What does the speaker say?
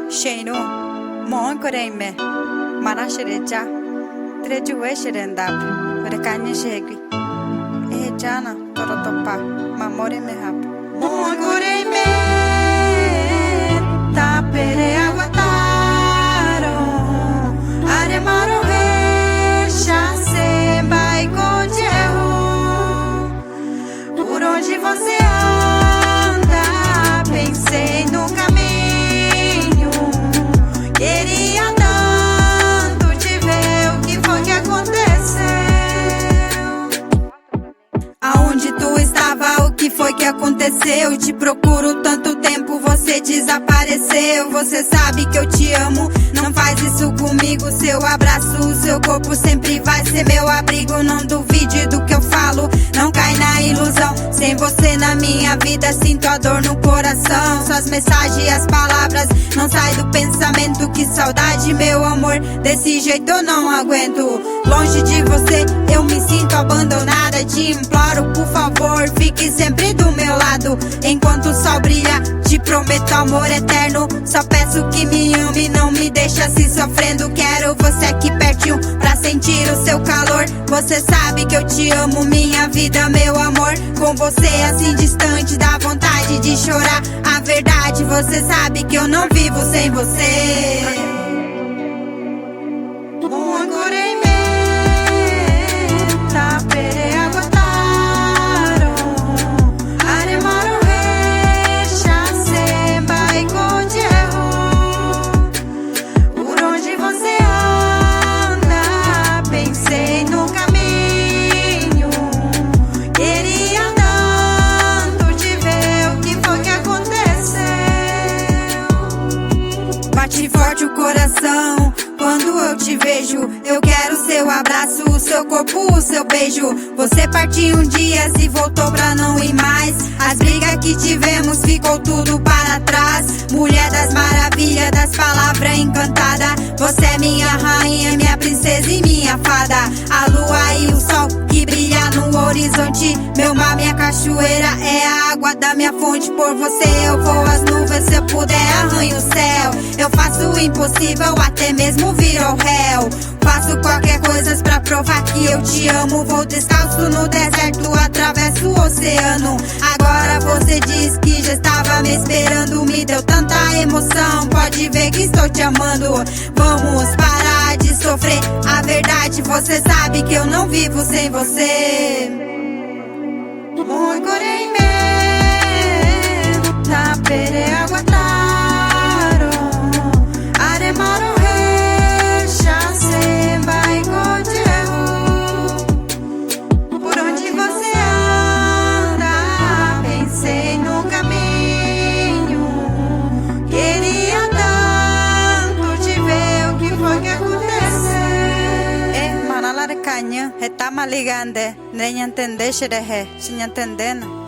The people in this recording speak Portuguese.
Sheinu, mon koreme, manashereja, trejuwe sherendap, rekanye shegri. Jana, torotopa, mamore mehap. Mon koreme, tapere aguataro, aremaro recha, semba e congehu. Por onde você anda, pensei no caminho. Queria tanto te ver, o que foi que aconteceu? Aonde tu estava, o que foi que aconteceu? Te procuro tanto tempo, você desapareceu. Você sabe que eu te amo, não faz isso comigo. Seu abraço, o seu corpo sempre vai ser meu abrigo. Não duvide do que eu falo, não cai na ilusão. Sem você na minha vida, sinto a dor no coração. Suas mensagens e as palavras não saem do pensamento. Que saudade, meu amor, desse jeito eu não aguento. Longe de você, eu me sinto abandonada. Te imploro, por favor, fique sempre do meu lado. Enquanto o sol brilha, te prometo amor eterno. Só peço que me ame, não me deixe assim sofrendo. Quero você aqui pertinho pra sentir o seu calor. Você sabe que eu te amo, minha vida, meu amor. Com você assim distante, dá vontade de chorar. A verdade, você sabe que eu não vivo sem você. Bate forte o coração quando eu te vejo. Eu quero seu abraço, o seu corpo, o seu beijo. Você partiu um dia e voltou pra não ir mais. As brigas que tivemos ficou tudo para trás. Mulher das maravilhas, das palavras encantadas. Você é minha rainha, minha princesa e minha fada. A lua e o sol que brilha no horizonte. Meu mar, minha cachoeira, é a água da minha fonte. Por você eu vou às nuvens, se eu puder arranho o céu. Eu faço o impossível, até mesmo viro ao réu. Faço qualquer coisa pra provar que eu te amo. Vou descalço no deserto, atravesso o oceano. Agora você diz que já estava me esperando. Me deu tanta emoção, pode ver que estou te amando. Vamos parar de sofrer, a verdade você sabe que eu não vivo sem você. Muy coreme, tapere aguataro, aremaro recha, semba e congehu. Por onde você anda, pensei no caminho. Queria tanto te ver, o que foi que aconteceu? Manala canha, está maligande, nem entender xerehe, sem entender, não.